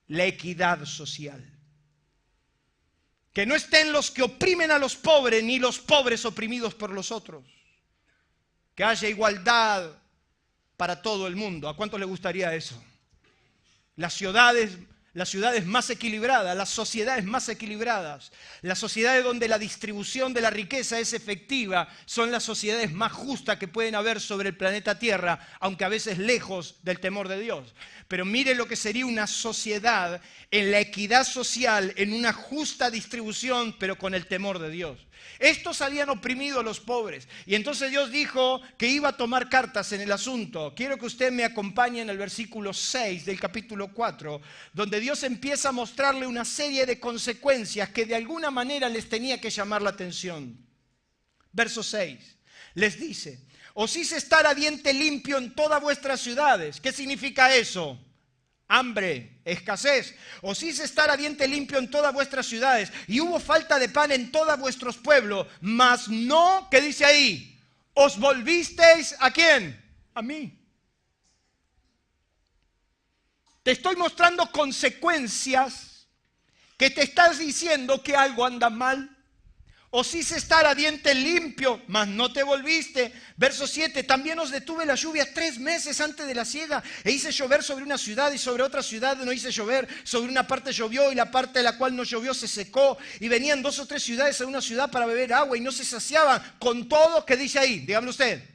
La equidad social. Que no estén los que oprimen a los pobres, ni los pobres oprimidos por los otros. Que haya igualdad para todo el mundo. ¿A cuánto le gustaría eso? Las ciudades más equilibradas, las sociedades más equilibradas, las sociedades donde la distribución de la riqueza es efectiva, son las sociedades más justas que pueden haber sobre el planeta Tierra, aunque a veces lejos del temor de Dios. Pero mire lo que sería una sociedad en la equidad social, en una justa distribución, pero con el temor de Dios. Estos habían oprimido a los pobres. Y entonces Dios dijo que iba a tomar cartas en el asunto. Quiero que usted me acompañe en el versículo 6 del capítulo 4, donde Dios empieza a mostrarle una serie de consecuencias que de alguna manera les tenía que llamar la atención. Verso 6, les dice: os hice estar a diente limpio en todas vuestras ciudades. ¿Qué significa eso? Hambre, escasez. Os hice estar a diente limpio en todas vuestras ciudades, y hubo falta de pan en todos vuestros pueblos, mas no, ¿qué dice ahí? Os volvisteis, ¿a quién? A mí. Te estoy mostrando consecuencias que te estás diciendo que algo anda mal. Os hice estar a diente limpio, mas no te volviste. Verso 7, también os detuve la lluvia 3 meses antes de la siega, e hice llover sobre una ciudad y sobre otra ciudad no hice llover. Sobre una parte llovió y la parte de la cual no llovió se secó. Y venían 2 o 3 ciudades a una ciudad para beber agua y no se saciaban. Con todo, ¿qué dice ahí? Dígame usted.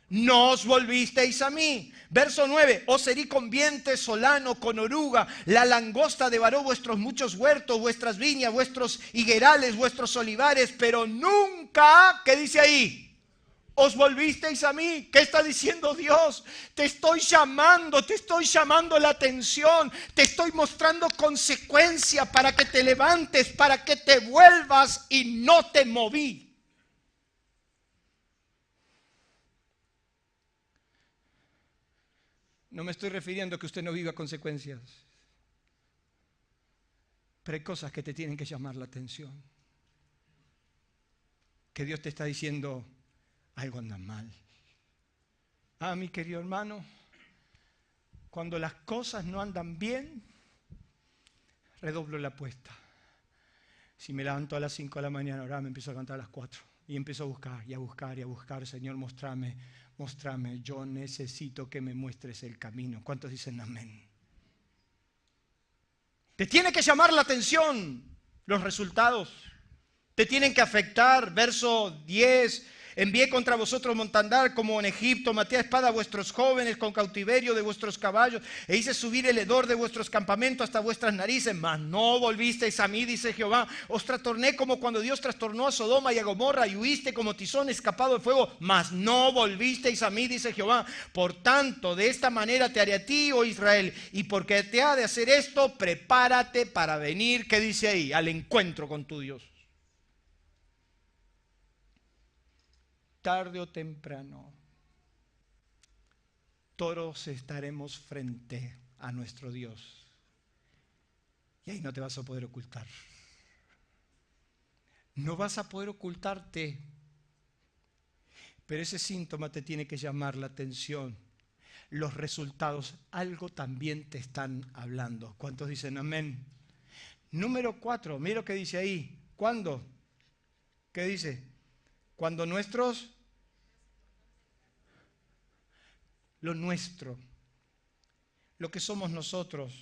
No os volvisteis a mí. Verso 9, os herí con viente, solano, con oruga. La langosta devoró vuestros muchos huertos, vuestras viñas, vuestros higuerales, vuestros olivares. Pero nunca, ¿qué dice ahí? Os volvisteis a mí. ¿Qué está diciendo Dios? Te estoy llamando la atención. Te estoy mostrando consecuencia para que te levantes, para que te vuelvas, y no te moví. No me estoy refiriendo a que usted no viva consecuencias, pero hay cosas que te tienen que llamar la atención. Que Dios te está diciendo, algo anda mal. Ah, mi querido hermano, cuando las cosas no andan bien, redoblo la apuesta. Si me levanto a las 5 de la mañana, ahora me empiezo a levantar a las 4. Y empiezo a buscar, y a buscar, y a buscar. Señor, mostrame, yo necesito que me muestres el camino. ¿Cuántos dicen amén? Te tiene que llamar la atención los resultados. Te tienen que afectar. Verso 10. Envié contra vosotros montandar como en Egipto, maté a espada a vuestros jóvenes con cautiverio de vuestros caballos, e hice subir el hedor de vuestros campamentos hasta vuestras narices, mas no volvisteis a mí, dice Jehová. Os trastorné como cuando Dios trastornó a Sodoma y a Gomorra, y huiste como tizón escapado de fuego, mas no volvisteis a mí, dice Jehová. Por tanto, de esta manera te haré a ti, oh Israel, y porque te ha de hacer esto, prepárate para venir, ¿qué dice ahí? Al encuentro con tu Dios. tarde o temprano, todos estaremos frente a nuestro Dios. Y ahí no te vas a poder ocultar. No vas a poder ocultarte. Pero ese síntoma te tiene que llamar la atención. Los resultados, algo también te están hablando. ¿Cuántos dicen amén? Número 4, mira lo que dice ahí. ¿Cuándo? ¿Qué dice? Cuando nuestros, lo nuestro, lo que somos nosotros,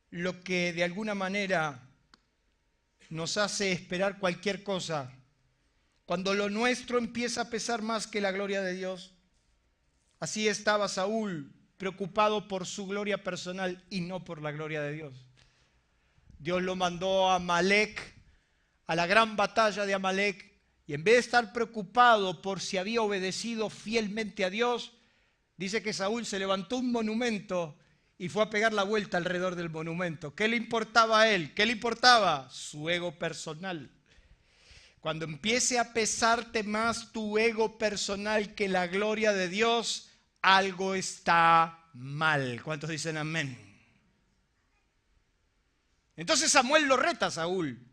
lo que de alguna manera nos hace esperar cualquier cosa, cuando lo nuestro empieza a pesar más que la gloria de Dios. Así estaba Saúl, preocupado por su gloria personal y no por la gloria de Dios. Dios lo mandó a Amalec, a la gran batalla de Amalec, y en vez de estar preocupado por si había obedecido fielmente a Dios, dice que Saúl se levantó un monumento y fue a pegar la vuelta alrededor del monumento. ¿Qué le importaba a él? ¿Qué le importaba? Su ego personal. Cuando empiece a pesarte más tu ego personal que la gloria de Dios, algo está mal. ¿Cuántos dicen amén? Entonces Samuel lo reta a Saúl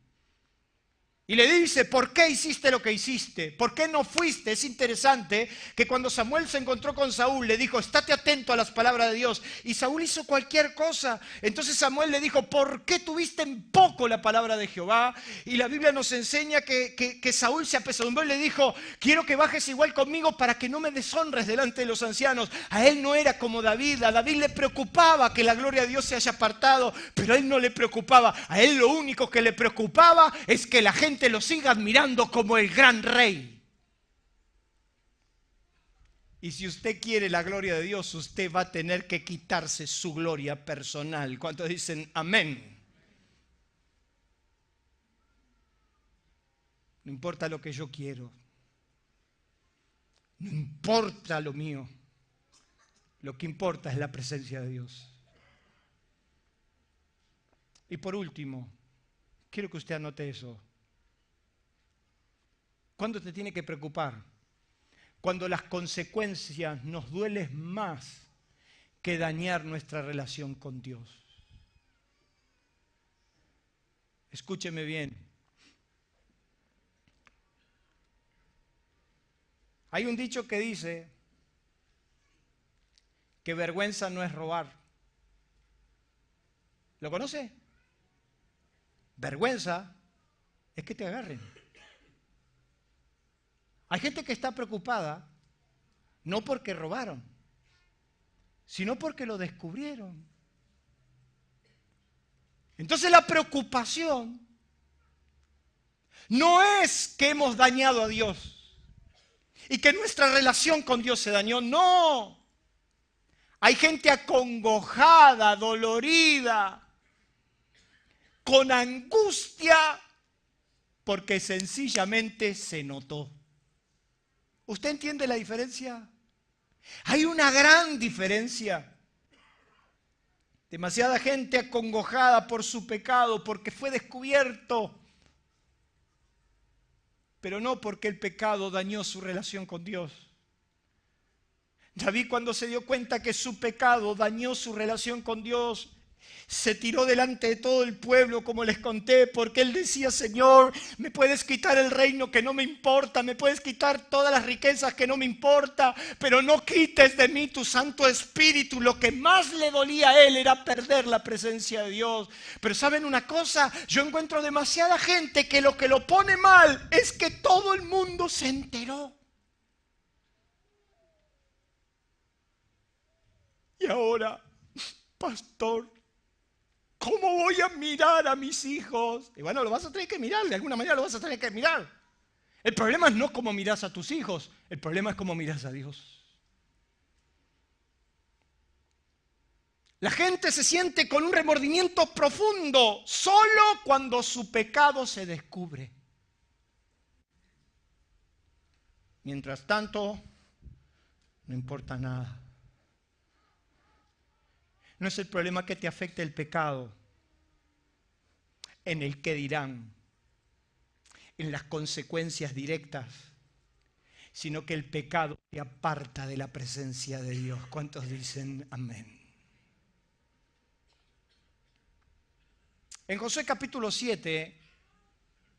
y le dice, ¿por qué hiciste lo que hiciste? ¿Por qué no fuiste? Es interesante que cuando Samuel se encontró con Saúl, le dijo, estate atento a las palabras de Dios. Y Saúl hizo cualquier cosa. Entonces Samuel le dijo, ¿por qué tuviste en poco la palabra de Jehová? Y la Biblia nos enseña que Saúl se apesadumbró y le dijo, quiero que bajes igual conmigo para que no me deshonres delante de los ancianos. A él no era como David. A David le preocupaba que la gloria de Dios se haya apartado, pero a él no le preocupaba. A él lo único que le preocupaba es que la gente lo siga admirando como el gran rey. Y si usted quiere la gloria de Dios, usted va a tener que quitarse su gloria personal. ¿Cuántos dicen amén? No importa lo que yo quiero. No importa lo mío. Lo que importa es la presencia de Dios. Y por último, quiero que usted anote eso. ¿Cuándo te tiene que preocupar? Cuando las consecuencias nos duelen más que dañar nuestra relación con Dios. Escúcheme bien. Hay un dicho que dice que vergüenza no es robar. ¿Lo conoce? Vergüenza es que te agarren. Hay gente que está preocupada no porque robaron, sino porque lo descubrieron. Entonces la preocupación no es que hemos dañado a Dios y que nuestra relación con Dios se dañó, no. Hay gente acongojada, dolorida, con angustia, porque sencillamente se notó. ¿Usted entiende la diferencia? Hay una gran diferencia. Demasiada gente acongojada por su pecado, porque fue descubierto, pero no porque el pecado dañó su relación con Dios. David, cuando se dio cuenta que su pecado dañó su relación con Dios, se tiró delante de todo el pueblo, como les conté, porque él decía, Señor, me puedes quitar el reino que no me importa, me puedes quitar todas las riquezas que no me importa, pero no quites de mí tu Santo Espíritu. Lo que más le dolía a él era perder la presencia de Dios. Pero ¿saben una cosa? Yo encuentro demasiada gente que lo pone mal es que todo el mundo se enteró. Y ahora, pastor, ¿cómo voy a mirar a mis hijos? Y bueno, lo vas a tener que mirar, de alguna manera lo vas a tener que mirar. El problema no es cómo miras a tus hijos, el problema es cómo miras a Dios. La gente se siente con un remordimiento profundo solo cuando su pecado se descubre. Mientras tanto, no importa nada. No es el problema que te afecte el pecado, en el que dirán, en las consecuencias directas. sino que el pecado te aparta de la presencia de Dios. ¿Cuántos dicen amén? En Josué capítulo 7,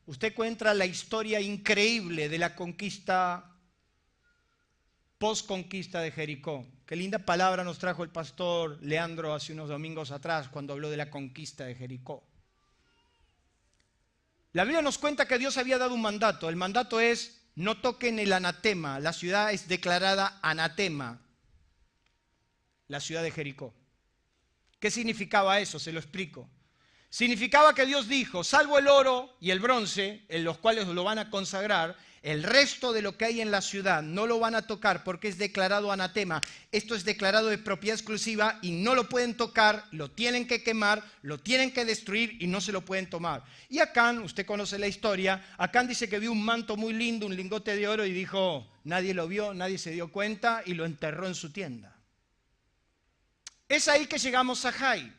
usted encuentra la historia increíble de la conquista, post-conquista de Jericó. Qué linda palabra nos trajo el pastor Leandro hace unos domingos atrás cuando habló de la conquista de Jericó. La Biblia nos cuenta que Dios había dado un mandato. El mandato es: no toquen el anatema. La ciudad es declarada anatema, la ciudad de Jericó. ¿Qué significaba eso? Se lo explico. Significaba que Dios dijo: salvo el oro y el bronce, en los cuales lo van a consagrar, el resto de lo que hay en la ciudad no lo van a tocar porque es declarado anatema. Esto es declarado de propiedad exclusiva y no lo pueden tocar, lo tienen que quemar, lo tienen que destruir y no se lo pueden tomar. Y Acán, usted conoce la historia, Acán dice que vio un manto muy lindo, un lingote de oro, y dijo: nadie lo vio, nadie se dio cuenta, y lo enterró en su tienda. Es ahí que llegamos a Jai.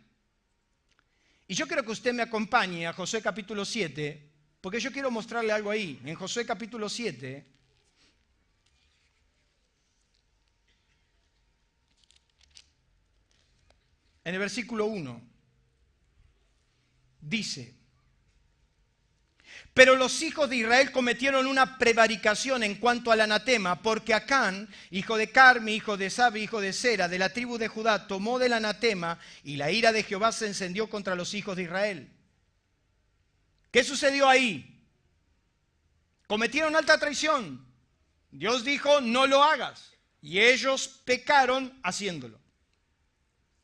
Y yo quiero que usted me acompañe a Josué capítulo 7, porque yo quiero mostrarle algo ahí. En Josué capítulo 7, en el versículo 1, dice: pero los hijos de Israel cometieron una prevaricación en cuanto al anatema, porque Acán, hijo de Carmi, hijo de Sabi, hijo de Sera, de la tribu de Judá, tomó del anatema, y la ira de Jehová se encendió contra los hijos de Israel. ¿Qué sucedió ahí? Cometieron alta traición. Dios dijo: no lo hagas. Y ellos pecaron haciéndolo.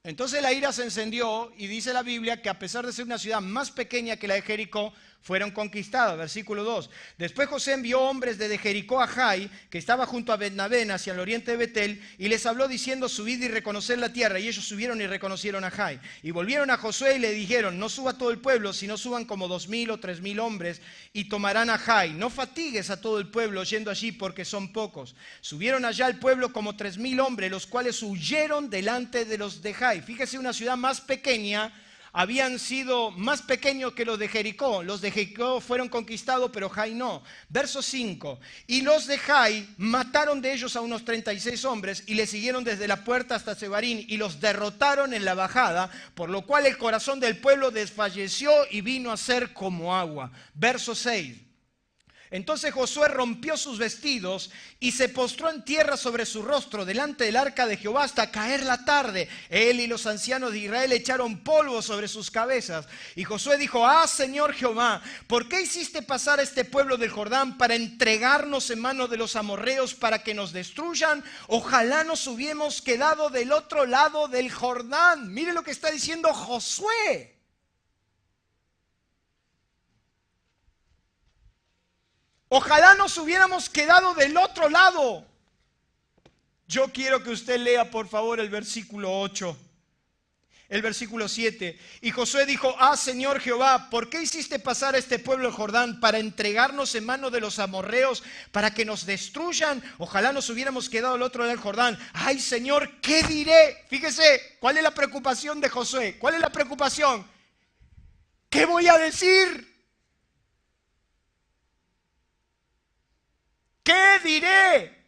Entonces la ira se encendió, y dice la Biblia que a pesar de ser una ciudad más pequeña que la de Jericó, fueron conquistadas. Versículo 2. Después José envió hombres desde Jericó a Jai, que estaba junto a Bet-Nabén, hacia el oriente de Betel, y les habló diciendo: subid y reconoced la tierra. Y ellos subieron y reconocieron a Jai. Y volvieron a Josué y le dijeron: no suba todo el pueblo, sino suban como 2000 o 3000 hombres, y tomarán a Jai. No fatigues a todo el pueblo yendo allí, porque son pocos. Subieron allá el pueblo como 3000 hombres, los cuales huyeron delante de los de Jai. Fíjese, una ciudad más pequeña. Habían sido más pequeños que los de Jericó. Los de Jericó fueron conquistados, pero Jai no. Verso 5. Y los de Jai mataron de ellos a unos 36 hombres y le siguieron desde la puerta hasta Sebarín y los derrotaron en la bajada, por lo cual el corazón del pueblo desfalleció y vino a ser como agua. Verso 6. Entonces Josué rompió sus vestidos y se postró en tierra sobre su rostro delante del arca de Jehová hasta caer la tarde. Él y los ancianos de Israel echaron polvo sobre sus cabezas. Y Josué dijo: ah, Señor Jehová, ¿por qué hiciste pasar a este pueblo del Jordán para entregarnos en manos de los amorreos para que nos destruyan? Ojalá nos hubiéramos quedado del otro lado del Jordán. Mire lo que está diciendo Josué. Ojalá nos hubiéramos quedado del otro lado. Yo quiero que usted lea, por favor, el versículo 8. El versículo 7. Y Josué dijo: ah, Señor Jehová, ¿por qué hiciste pasar a este pueblo el Jordán para entregarnos en manos de los amorreos para que nos destruyan? Ojalá nos hubiéramos quedado al otro lado del Jordán. Ay, Señor, ¿qué diré? Fíjese, ¿cuál es la preocupación de Josué? ¿Cuál es la preocupación? ¿Qué voy a decir? ¿Qué diré?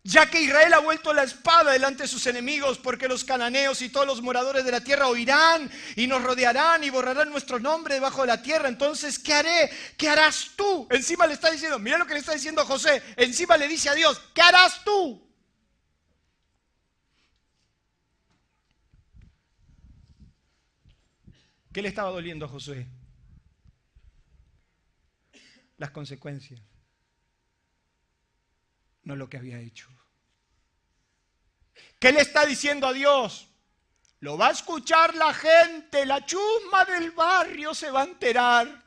Ya que Israel ha vuelto la espada delante de sus enemigos, porque los cananeos y todos los moradores de la tierra oirán y nos rodearán y borrarán nuestro nombre debajo de la tierra. Entonces, ¿qué haré? ¿Qué harás tú? Encima le está diciendo, mira lo que le está diciendo José. Encima le dice a Dios: ¿qué harás tú? ¿Qué le estaba doliendo a Josué? Las consecuencias. No lo que había hecho. ¿Qué le está diciendo a Dios? Lo va a escuchar la gente, la chusma del barrio se va a enterar.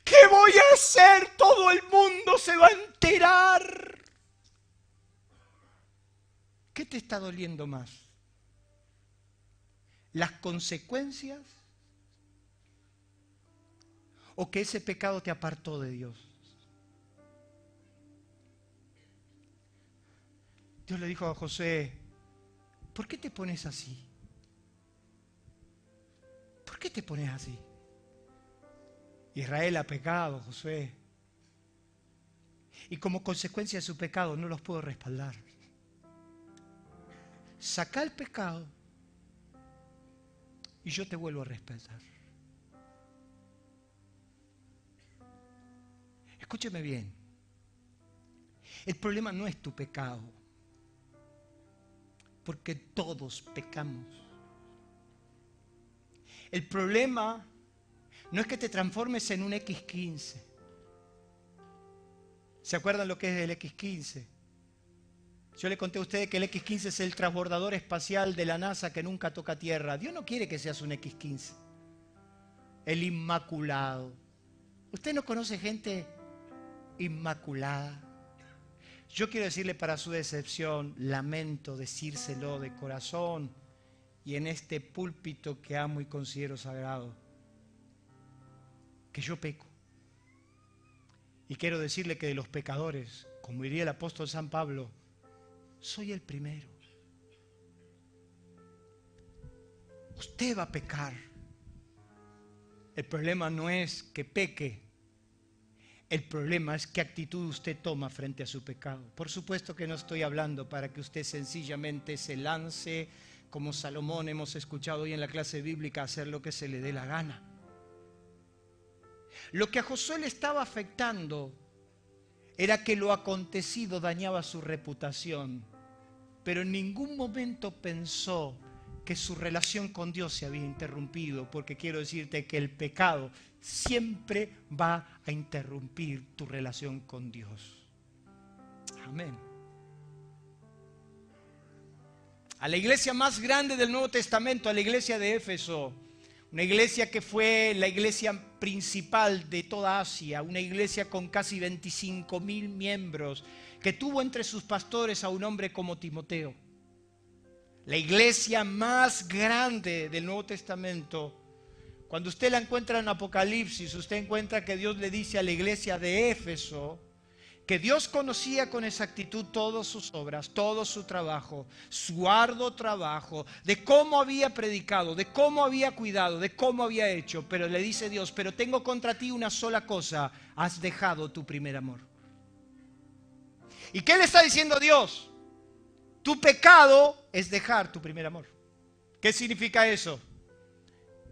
¿Qué voy a hacer? Todo el mundo se va a enterar. ¿Qué te está doliendo más? ¿Las consecuencias? ¿O que ese pecado te apartó de Dios? Dios le dijo a Josué: ¿por qué te pones así? ¿Por qué te pones así? Israel ha pecado, Josué. y como consecuencia de su pecado no los puedo respaldar. Saca el pecado y yo te vuelvo a respaldar. Escúcheme bien. El problema no es tu pecado, porque todos pecamos. El problema no es que te transformes en un X-15. ¿Se acuerdan lo que es el X-15? Yo le conté a ustedes que el X-15 es el transbordador espacial de la NASA que nunca toca tierra. Dios no quiere que seas un X-15. El inmaculado. ¿Usted no conoce gente inmaculada? Yo quiero decirle, para su decepción, lamento decírselo de corazón y en este púlpito que amo y considero sagrado, que yo peco. Y quiero decirle que de los pecadores, como diría el apóstol San Pablo, soy el primero. Usted va a pecar. El problema no es que peque. El problema es qué actitud usted toma frente a su pecado. Por supuesto que no estoy hablando para que usted sencillamente se lance, como Salomón hemos escuchado hoy en la clase bíblica, a hacer lo que se le dé la gana. Lo que a Josué le estaba afectando era que lo acontecido dañaba su reputación, pero en ningún momento pensó que su relación con Dios se había interrumpido, porque quiero decirte que el pecado siempre va a interrumpir tu relación con Dios. Amén. A la iglesia más grande del Nuevo Testamento, a la iglesia de Éfeso, una iglesia que fue la iglesia principal de toda Asia, una iglesia con casi 25,000 miembros, que tuvo entre sus pastores a un hombre como Timoteo. La iglesia más grande del Nuevo Testamento. Cuando usted la encuentra en Apocalipsis, usted encuentra que Dios le dice a la iglesia de Éfeso que Dios conocía con exactitud todas sus obras, todo su trabajo, su arduo trabajo, de cómo había predicado, de cómo había cuidado, de cómo había hecho. Pero le dice Dios, pero tengo contra ti una sola cosa: has dejado tu primer amor. ¿Y qué le está diciendo Dios? Tu pecado es dejar tu primer amor. ¿Qué significa eso?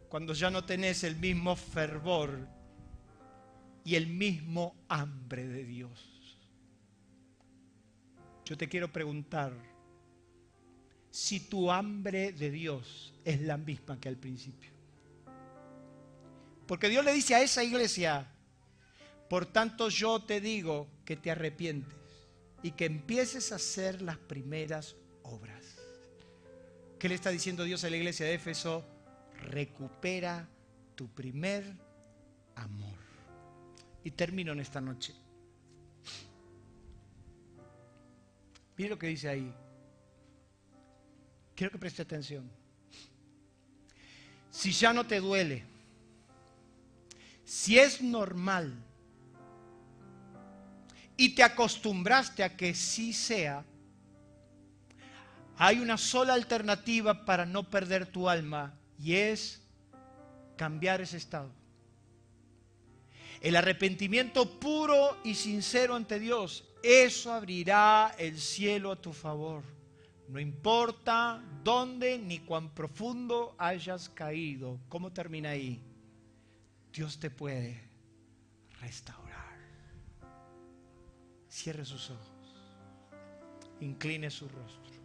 Cuando ya no tenés el mismo fervor y el mismo hambre de Dios. Yo te quiero preguntar si tu hambre de Dios es la misma que al principio. Porque Dios le dice a esa iglesia: por tanto yo te digo que te arrepientes y que empieces a hacer las primeras obras. ¿Qué le está diciendo Dios a la iglesia de Éfeso? Recupera tu primer amor. Y termino en esta noche. Mire lo que dice ahí. Quiero que preste atención. Si ya no te duele, si es normal y te acostumbraste a que sí sea, hay una sola alternativa para no perder tu alma, y es cambiar ese estado. El arrepentimiento puro y sincero ante Dios, eso abrirá el cielo a tu favor. No importa dónde ni cuán profundo hayas caído. ¿Cómo termina ahí? Dios te puede restaurar. Cierre sus ojos. Incline su rostro.